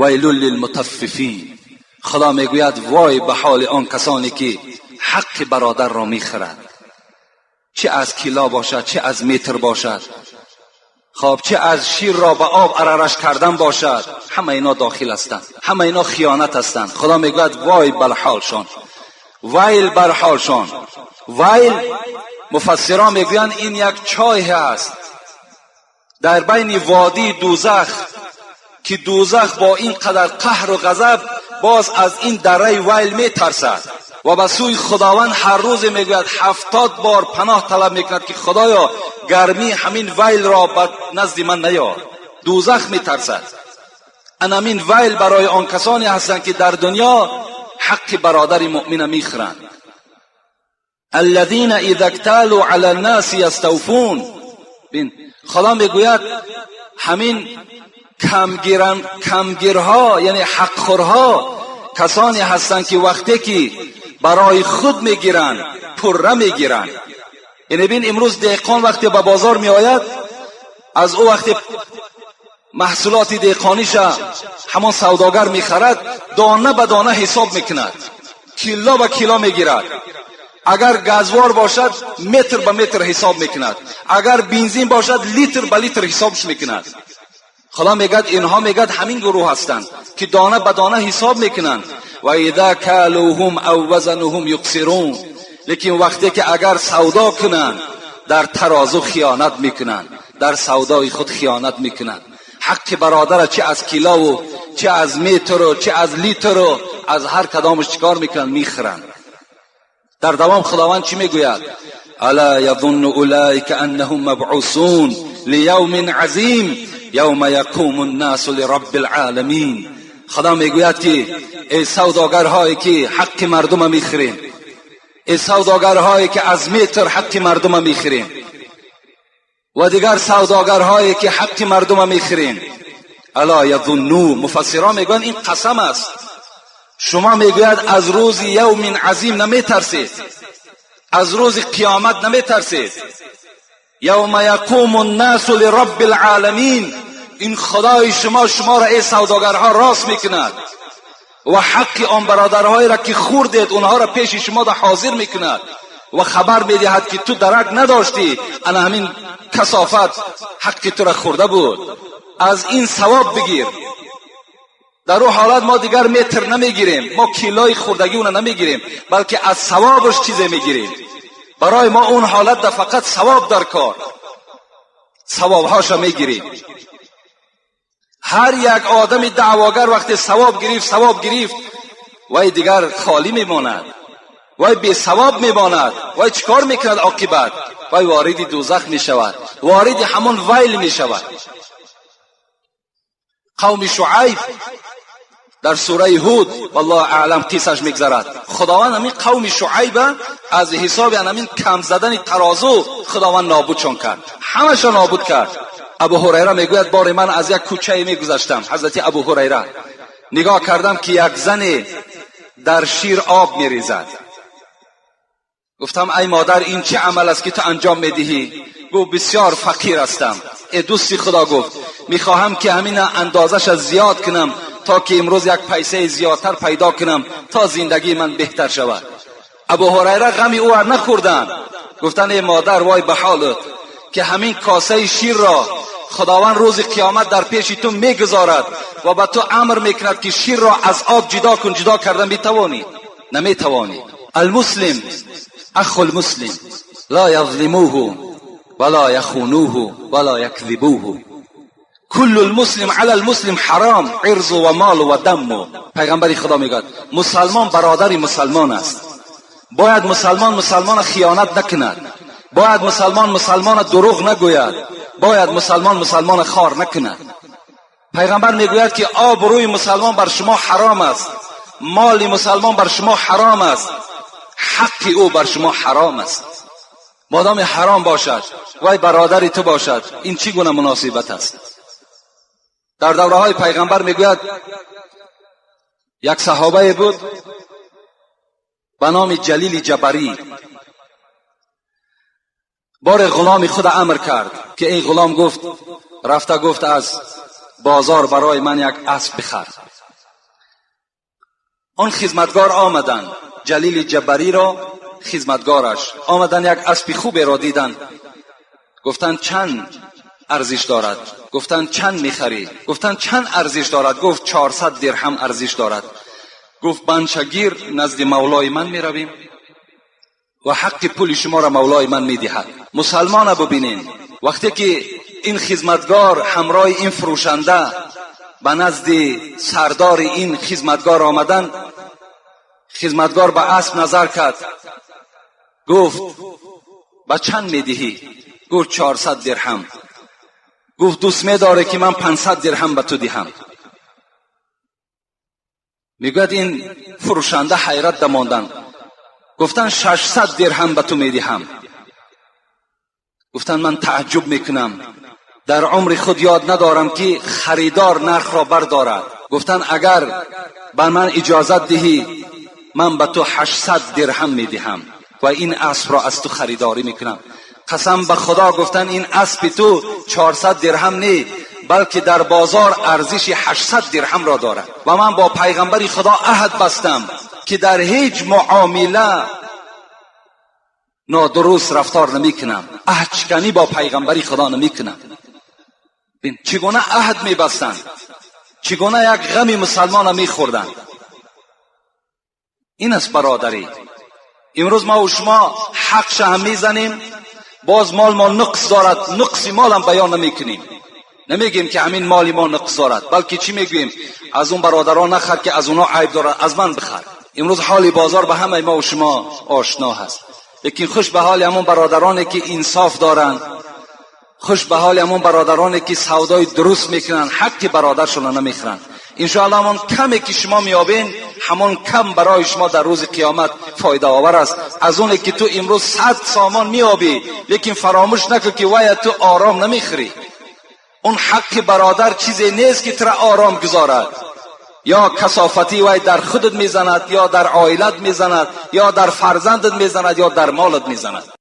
ویل للمطففین، خدا میگوید وای به حال آن کسانی که حق برادر را میخرند، چه از کیلا باشد، چه از متر باشد، خب چه از شیر را به آب اررش کردن باشد، همه اینا داخل هستند، همه اینا خیانت هستند. خدا میگوید وای بر حالشان، ویل بر حالشان. ویل مفسران میگویند این یک چاه است در بین وادی دوزخ، که دوزخ با این قدر قهر و غضب باز از این دره ویل میترسد و به سوی خداوند هر روز میگوید 70 بار پناه طلب میکند که خدایا گرمی همین ویل را به نزد من نیار. دوزخ میترسد. همین ویل برای آن کسانی هستند که در دنیا حق برادر مؤمن میخرند. الذين اذا اكتالوا على الناس يستوفون. خدا میگوید همین کمگیرها یعنی حق خورها کسانی هستند که وقتی که برای خود میگیرن پره میگیرن. یعنی ببین امروز دهقان وقتی به بازار می آید، از او وقتی محصولات دهقانیش همان سوداگر میخرد، دانه به دانه حساب میکند، کیلو به کیلو میگیرد. اگر گازوار باشد متر به متر حساب میکند، اگر بنزین باشد لیتر به لیتر حسابش میکند. خدا میگد اینها میگد همین گروه هستند که دانه به دانه حساب میکنند. و اذا کالوهم او وزنهم یخسرون. لیکن وقتی که اگر سودا کنند در ترازو خیانت میکنند، در سودای خود خیانت میکنند. حق برادر چه از کیلو و چه از متر و چه از لیتر و از هر کدامش چیکار میکنند؟ میخرند. در دوام خداوند چی میگوید؟ الا یظن اولئک انهم مبعوثون لیوم عظیم یوم یقوم الناس لرب العالمین. خدا میگوید که ای سوداگرهایی که حق مردم میخرین، ای سوداگرهایی که از متر حق مردم میخرین و دیگر سوداگرهایی که حق مردم میخرین، الا یظنون، مفسران میگویند این قسم است. شما میگوید از روز یوم عظیم نمیترسید، از روز قیامت نمیترسید. یوم یقوم الناس لرب العالمین. این خدای شما را ای سوداگرها راست میکند و حق آن برادرهایی را که خوردید اونها را پیش شما دا حاضر میکند و خبر میدهد که تو درک نداشتی، انا همین کثافت حق تو را خورده بود، از این ثواب بگیر. در اون حالت ما دیگر متر نمیگیریم، ما کیلوی خوردگی اون نمیگیریم، بلکه از ثوابش چیزی میگیریم. برای ما اون حالت دا فقط ثواب در کار، ثوابهاش میگیریم. هر یک آدم دعواگر وقتی ثواب گرفت وای دیگر خالی میماند، وای بی ثواب میماند، وای چیکار میکند عاقبت؟ وای وارد دوزخ میشود، وارد همون ویل میشود. قوم شعیب در سوره هود والله اعلم قصهش میگذرد، خداوند همین قوم شعیب از حساب همین کم زدن ترازو خداوند نابودشان کرد، همه نابود کرد. ابو هریره میگوید بار من از یک کوچه میگذشتم، حضرت ابو هریره، نگاه کردم که یک زن در شیر آب میریزد. گفتم ای مادر این چه عمل است که تو انجام میدهی؟ گفت بسیار فقیر هستم. ای دوستی خدا گفت میخواهم که همین اندازش از زیاد کنم تا که امروز یک پیسه زیادتر پیدا کنم تا زندگی من بهتر شود. ابو هریره غمی او را نخوردن، گفتن ای مادر وای به حالت که همین کاسه شیر را خداوند روز قیامت در پیش تو میگذارد و به تو امر میکند که شیر را از آب جدا کن. جدا کردن میتوانی؟ نمیتوانی. المسلم اخو المسلم لا یظلموه ولا یخونوه ولا یکذبوه. کل المسلم علی المسلم حرام عرض و مال و دم. پیغمبر خدا میگوید مسلمان برادر مسلمان است، باید مسلمان خیانت نکند، باید مسلمان دروغ نگوید، باید مسلمان خار نکند. پیغمبر میگوید که آبروی مسلمان بر شما حرام است، مال مسلمان بر شما حرام است، حق او بر شما حرام است. مادام حرام باشد وای برادری تو باشد، این چی گونه مناسبت است؟ در دوره های پیغمبر میگوید یک صحابه بود به نام جلیل جبری، بار غلام خود امر کرد که این غلام گفت رفته گفت از بازار برای من یک اسب بخر. آن خدمتگار آمدن، جلیل جبری را خدمتگارش آمدن، یک اسب خوب را دیدن. گفتند چند ارزش دارد؟ گفتند چند میخری؟ گفتند چند ارزش دارد؟ گفت 400 درهم ارزش دارد. گفت بنچگیر نزد مولای من میرویم و حق پول شما را مولای من میدهد. مسلمان ببینین، وقتی که این خدمتگار همراه این فروشنده به نزد سردار این خدمتگار آمدن، خدمتگار به اسب نظر کرد، گفت به چند میدهی؟ گفت 400 درهم. گفت دوست می‌داره که من 500 درهم به تو دهم. میگوید این فروشنده حیرت دماندن، گفتن 600 درهم به تو میدهم. گفتن من تعجب میکنم، در عمر خود یاد ندارم که خریدار نرخ را بردارد. گفتن اگر به من اجازت دهی من به تو 800 درهم میدهم و این اسب را از تو خریداری میکنم. قسم به خدا گفتن این اسب تو 400 درهم نه، بلکه در بازار ارزش 800 درهم را دارد و من با پیغمبر خدا عهد بستم که در هیچ معامله نادرست رفتار نمیکنم، عهد شکنی با پیغمبر خدا نمیکنم. ببین چگونه عهد میبستند، چگونه یک غم مسلمان میخوردند. این است برادری. امروز ما و شما حقش هم میزنیم، باز مال ما نقص دارد، نقص مال هم بیان نمیکنیم، نمیگیم که همین مالی ما نقص دارد، بلکه چی میگویم؟ از اون برادران نخر که از اونا عیب دارد، از من بخر. امروز حال بازار به همه ما و شما آشنا هست، لیکن خوش به حال همون برادرانی که انصاف دارند، خوش به حال همون برادرانی که سودای درست میکنن، حق برادرشون نمیخرن. انشاءالله همون کمی که شما میابین همون کم برای شما در روز قیامت فایده آور است، از اونی که تو امروز 100 سامان میابی لیکن فراموش نکن که وای تو آرام نمیخری. اون حق برادر چیزی نیست که تو را آرام گذارد، یا کثافتی وای در خودت میزند، یا در عائلت میزند، یا در فرزندت میزند، یا در مالت میزند.